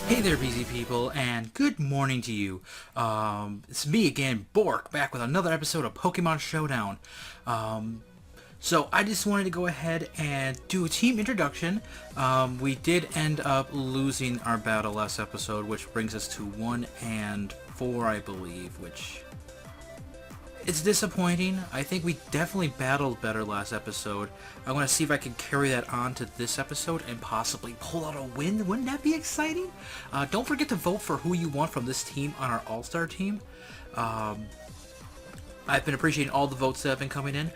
Hey there, busy people, and good morning to you. It's me again, Bork, back with another episode of Pokemon Showdown. So I just wanted to go ahead and do a team introduction. We did end up losing our battle last episode, which brings us to 1-4, I believe, which it's disappointing. I think we definitely battled better last episode. I want to see if I can carry that on to this episode and possibly pull out a win. Wouldn't that be exciting? Don't forget to vote for who you want from this team on our All-Star team. I've been appreciating all the votes that have been coming in.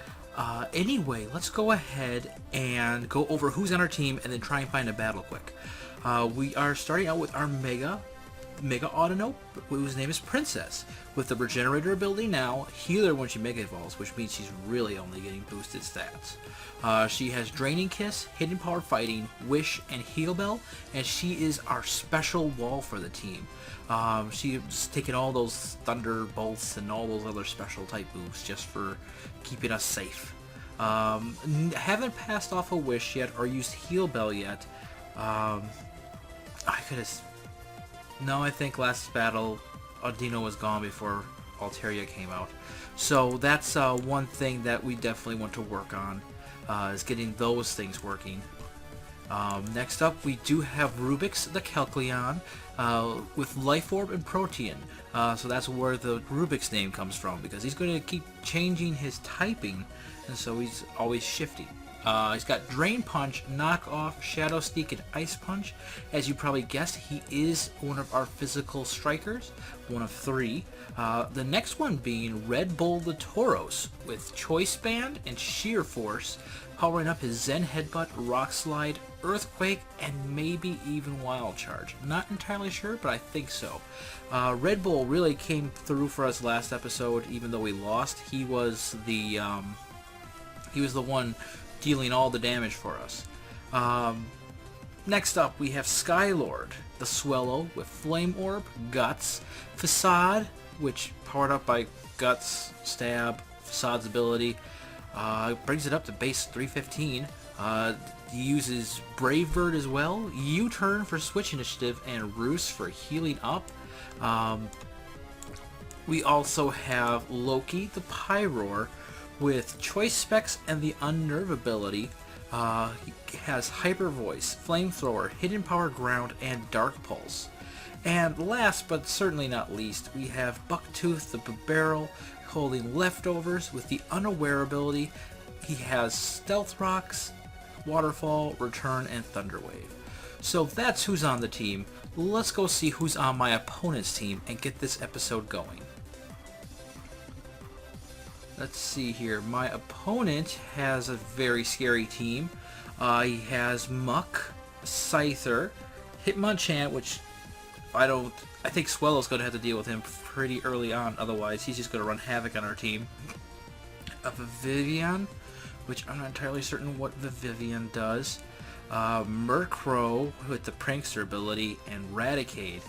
Anyway, let's go ahead and go over who's on our team and then try and find a battle quick. We are starting out with our Mega Autonope, whose name is Princess, with the Regenerator ability now, Healer when she Mega Evolves, which means she's really only getting boosted stats. She has Draining Kiss, Hidden Power Fighting, Wish, and Heal Bell, and she is our special wall for the team. She's taking all those Thunderbolts and all those other special type moves just for keeping us safe. Haven't passed off a Wish yet or used Heal Bell yet. I could have... No, I think last battle, Audino was gone before Altaria came out. So that's one thing that we definitely want to work on, is getting those things working. Next up, we do have Rubik's the Kecleon with Life Orb and Protean. So that's where the Rubik's name comes from, because he's going to keep changing his typing, and so he's always shifting. He's got Drain Punch, Knock Off, Shadow Sneak, and Ice Punch. As you probably guessed, he is one of our physical strikers, one of 3. The next one being Red Bull the Tauros with Choice Band and Sheer Force, powering up his Zen Headbutt, Rock Slide, Earthquake, and maybe even Wild Charge. Not entirely sure, but I think so. Red Bull really came through for us last episode, even though we lost. He was the one dealing all the damage for us. Next up, we have Skylord, the Swellow with Flame Orb, Guts, Facade, which powered up by Guts, Stab, Facade's ability, brings it up to base 315. He uses Brave Bird as well, U-Turn for Switch Initiative, and Roost for healing up. We also have Loki, the Pyroar, with Choice Specs and the Unnerve ability. He has Hyper Voice, Flamethrower, Hidden Power Ground, and Dark Pulse. And last but certainly not least, we have Bucktooth the Barrel holding Leftovers with the Unaware ability. He has Stealth Rocks, Waterfall, Return, and Thunderwave. So that's who's on the team. Let's go see who's on my opponent's team and get this episode going. Let's see here. My opponent has a very scary team. He has Muck, Scyther, Hitmonchan, which I think Swellow's going to have to deal with him pretty early on. Otherwise, he's just going to run havoc on our team. A Vivian, which I'm not entirely certain what Vivian does. Murkrow with the Prankster ability, and Raticate.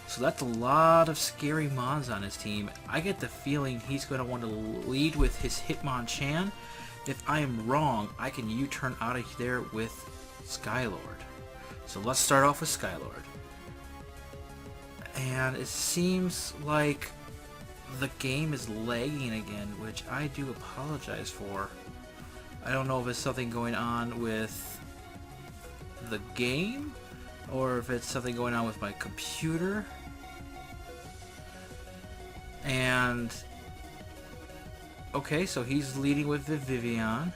So that's a lot of scary mons on his team. I get the feeling he's going to want to lead with his Hitmonchan. If I am wrong, I can U-turn out of there with Skylord. So let's start off with Skylord. And it seems like the game is lagging again, which I do apologize for. I don't know if it's something going on with the game, or if it's something going on with my computer. And okay, so he's leading with the Vivian.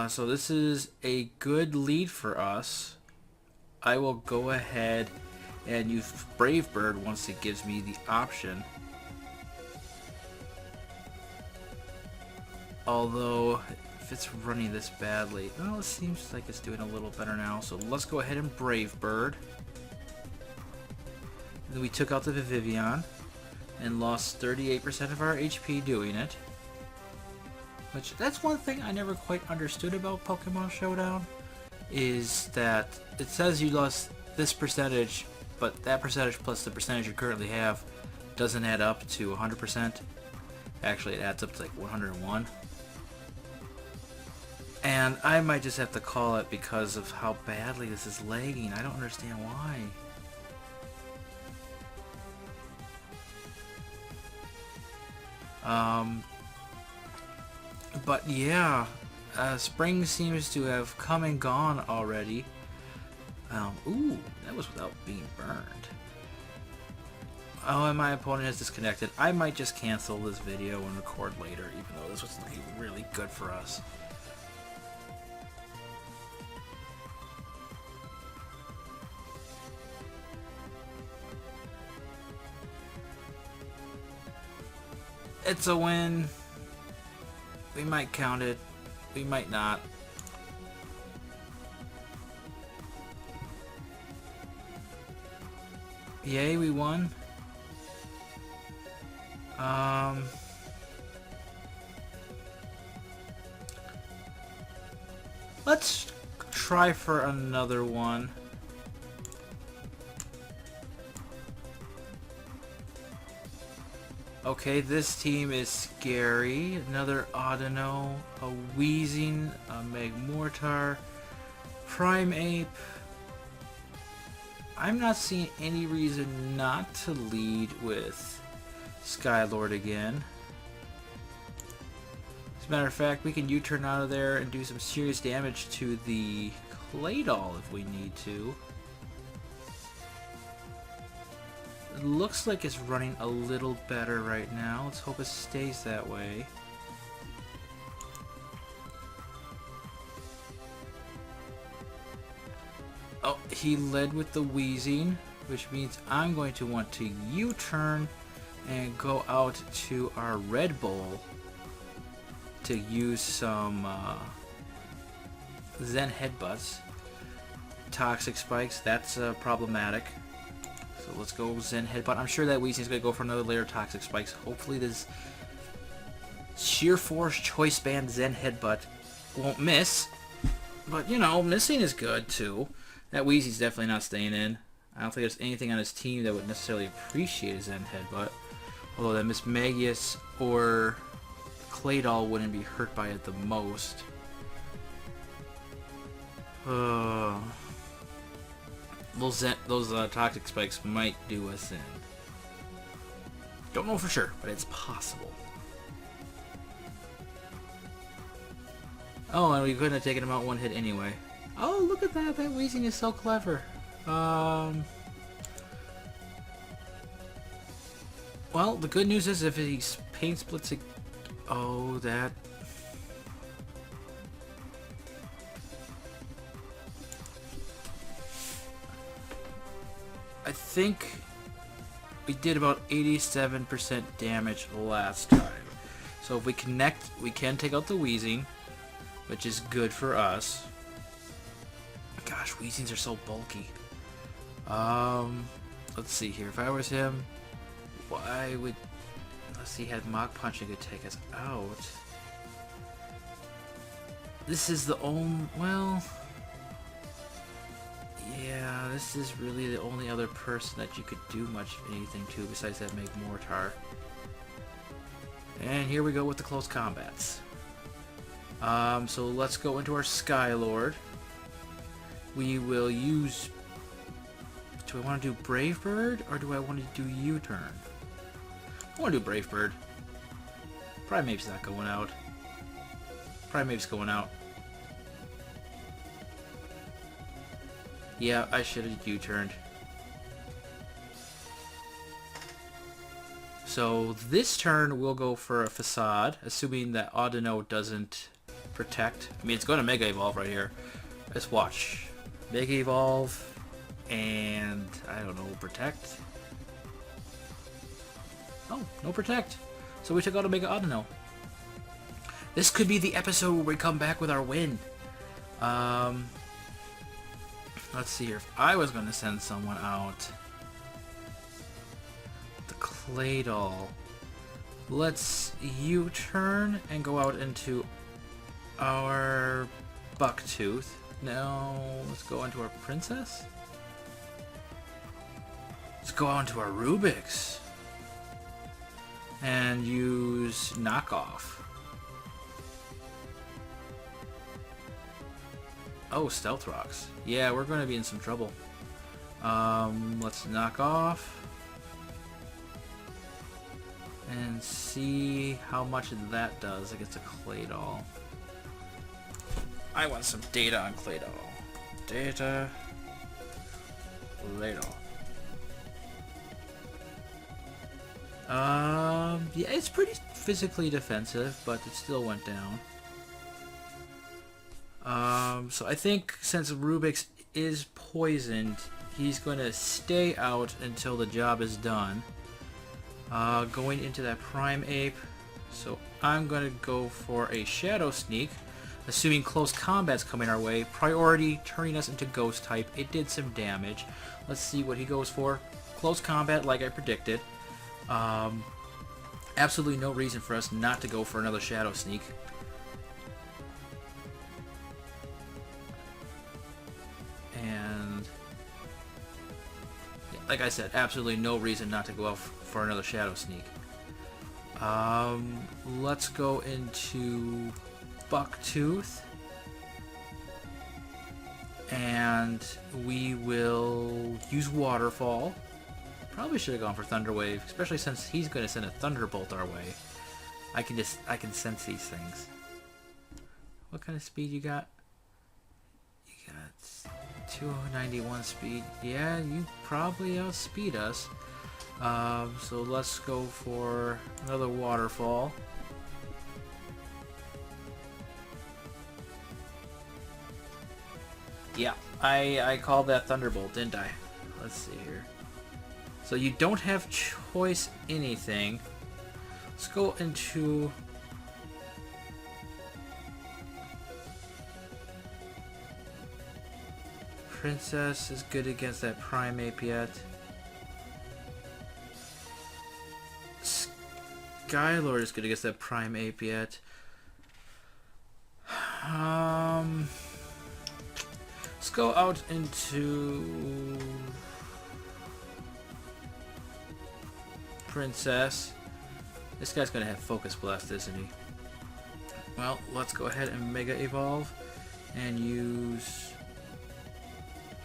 So this is a good lead for us. I will go ahead and use Brave Bird once it gives me the option. Although, if it's running this badly, well, it seems like it's doing a little better now. So let's go ahead and Brave Bird. Then we took out the Vivian and lost 38% of our HP doing it. Which, that's one thing I never quite understood about Pokemon Showdown, is that it says you lost this percentage, but that percentage plus the percentage you currently have doesn't add up to 100%. Actually, it adds up to like 101. And I might just have to call it because of how badly this is lagging. I don't understand why. But yeah, spring seems to have come and gone already. Ooh, that was without being burned. Oh, and my opponent has disconnected. I might just cancel this video and record later, even though this was looking really good for us. It's a win. We might count it. We might not. Yay, we won. Let's try for another one. Okay, this team is scary. Another Audino, a Wheezing, a Magmortar, Primeape. I'm not seeing any reason not to lead with Skylord again. As a matter of fact, we can U-turn out of there and do some serious damage to the Claydol if we need to. It looks like it's running a little better right now. Let's hope it stays that way. Oh, he led with the Wheezing, which means I'm going to want to U-turn and go out to our Red Bull to use some Zen Headbutts. Toxic Spikes, that's problematic. So let's go Zen Headbutt. I'm sure that Weezing's going to go for another layer of Toxic Spikes. Hopefully this Sheer Force Choice Band Zen Headbutt won't miss. But, you know, missing is good, too. That Weezing's definitely not staying in. I don't think there's anything on his team that would necessarily appreciate a Zen Headbutt. Although that Miss Magius or Claydol wouldn't be hurt by it the most. Those Toxic Spikes might do us in. Don't know for sure, but it's possible. Oh, and we couldn't have taken him out one hit anyway. Oh, look at that! That Weezing is so clever. Well, the good news is if he pain splits it... Oh, that... I think we did about 87% damage last time. So if we connect, we can take out the Weezing, which is good for us. Gosh, Weezings are so bulky. Let's see here. If I was him, why would... Unless he had Mach Punch and could take us out. This is the only... Well... Yeah, this is really the only other person that you could do much of anything to besides that Magmortar. And here we go with the close combats. So let's go into our Skylord. We will use... Do I want to do Brave Bird or do I want to do U-turn? I want to do Brave Bird. Primeape's not going out. Primeape's going out. Yeah, I should have U-turned. So this turn we'll go for a Facade, assuming that Audino doesn't protect. I mean, it's going to Mega Evolve right here. Let's watch. Mega Evolve and, I don't know, Protect. Oh, no Protect. So we took out a Mega Audino. This could be the episode where we come back with our win. Let's see here. If I was going to send someone out, the Claydol. Let's U-turn and go out into our Bucktooth. No, let's go into our Princess. Let's go on to our Rubik's and use Knockoff. Oh, Stealth Rocks. Yeah, we're going to be in some trouble. Let's knock off. And see how much that does against a Claydol. I want some data on Claydol. Data. Claydol. Yeah, it's pretty physically defensive, but it still went down. So I think since Rubik's is poisoned, he's going to stay out until the job is done. Going into that Prime Ape, so I'm going to go for a Shadow Sneak, assuming close combat's coming our way. Priority, turning us into Ghost type. It did some damage. Let's see what he goes for. Close combat, like I predicted. Absolutely no reason for us not to go for another Shadow Sneak. And like I said, absolutely no reason not to go out for another Shadow Sneak. Let's go into Bucktooth. And we will use Waterfall. Probably should have gone for Thunder Wave, especially since he's going to send a Thunderbolt our way. I can sense these things. What kind of speed you got? You got 291 speed. Yeah, you probably outspeed us. So let's go for another Waterfall. Yeah, I called that Thunderbolt, didn't I? Let's see here. So you don't have choice anything. Let's go into... Princess is good against that Prime Ape yet. Skylord is good against that Prime Ape yet. Let's go out into Princess. This guy's gonna have Focus Blast, isn't he? Well, let's go ahead and Mega Evolve and use...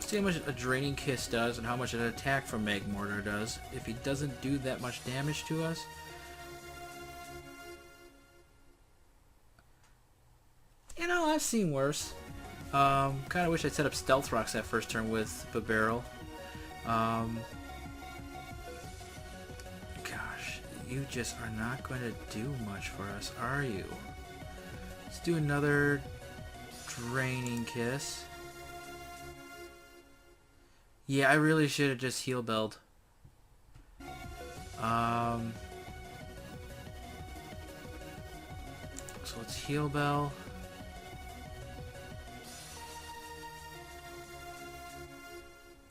See how much a Draining Kiss does and how much an attack from Magmortar does. If he doesn't do that much damage to us... You know, I've seen worse. Kind of wish I'd set up Stealth Rocks that first turn with Barrel. Gosh, you just are not going to do much for us, are you? Let's do another Draining Kiss. Yeah, I really should have just Heal Belled. So let's Heal Bell.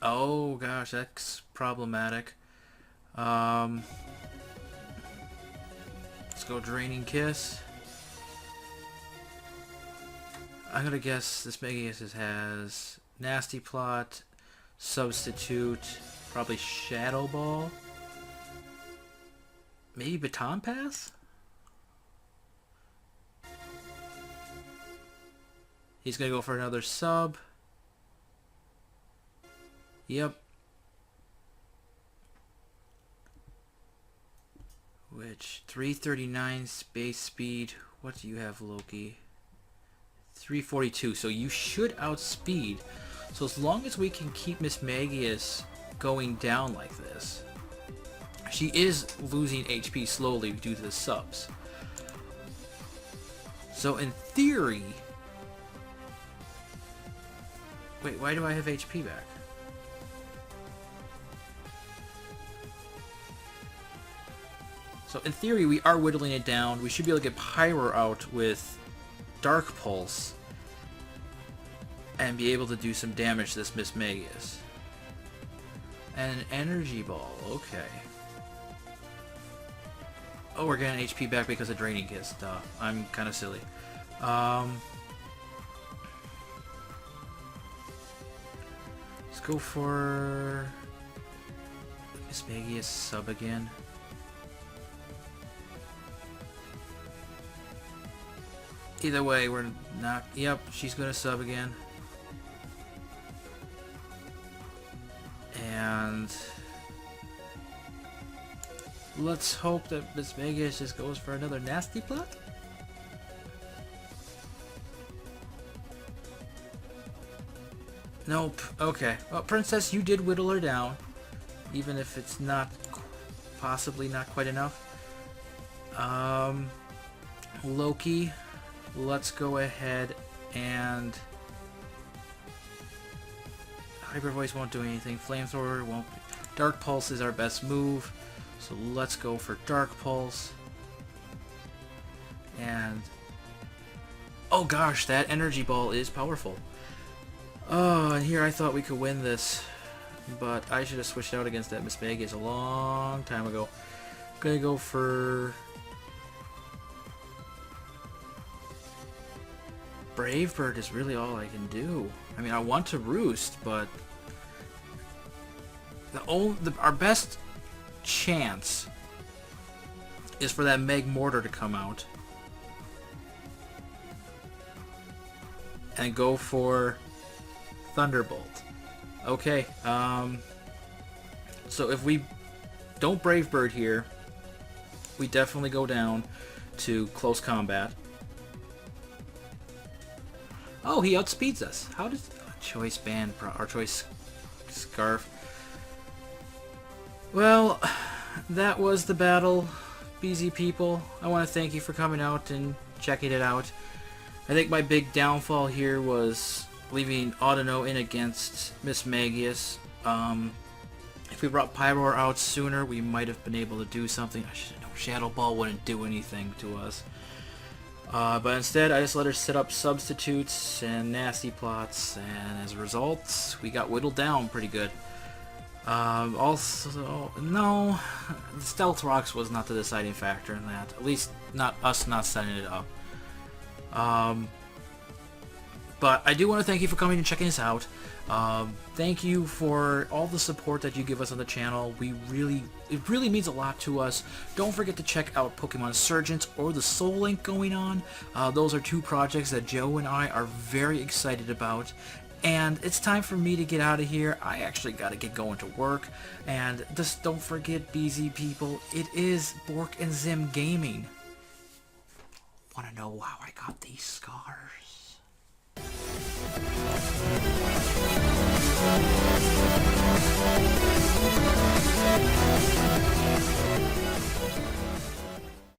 Oh gosh, that's problematic. Let's go Draining Kiss. I'm gonna guess this Megaeus has Nasty Plot, Substitute, probably Shadow Ball, maybe Baton Pass? He's gonna go for another sub. Yep. Which 339 space speed. What do you have, Loki? 342. So you should outspeed. So as long as we can keep Miss Magius going down like this, she is losing HP slowly due to the subs. So in theory, wait, why do I have HP back? So in theory, we are whittling it down. We should be able to get Pyro out with Dark Pulse and be able to do some damage to this Miss Magius. And an Energy Ball, okay. Oh, we're getting HP back because of Draining Kiss. Duh, I'm kind of silly. Let's go for Miss Magius sub again. Either way, we're not... Yep, she's gonna sub again. And let's hope that Miss Vegas just goes for another nasty plot. Nope. Okay. Well, Princess, you did whittle her down, even if it's not, possibly not quite enough. Loki, let's go ahead and Hyper Voice won't do anything. Flamethrower won't. Dark Pulse is our best move, so let's go for Dark Pulse. And oh gosh, that energy ball is powerful. Oh, and here I thought we could win this, but I should have switched out against that Miss Vegas a long time ago. Gonna go for Brave Bird is really all I can do. I mean, I want to Roost, but our best chance is for that Meg Mortar to come out and go for Thunderbolt. Okay, so if we don't Brave Bird here, we definitely go down to close combat. Oh, he outspeeds us. How does choice band or choice scarf? Well, that was the battle, BZ people. I want to thank you for coming out and checking it out. I think my big downfall here was leaving Audino in against Miss Magius. If we brought Pyroar out sooner, we might have been able to do something. I should have known Shadow Ball wouldn't do anything to us. But instead, I just let her set up substitutes and nasty plots, and as a result, we got whittled down pretty good. Also, no, the Stealth Rocks was not the deciding factor in that. At least, not us not setting it up. But I do want to thank you for coming and checking us out. Thank you for all the support that you give us on the channel. It really means a lot to us. Don't forget to check out Pokemon Surgents or the Soul Link going on. Those are two projects that Joe and I are very excited about. And it's time for me to get out of here. I actually got to get going to work. And just don't forget, BZ people, it is Bork and Zim Gaming. Want to know how I got these scars?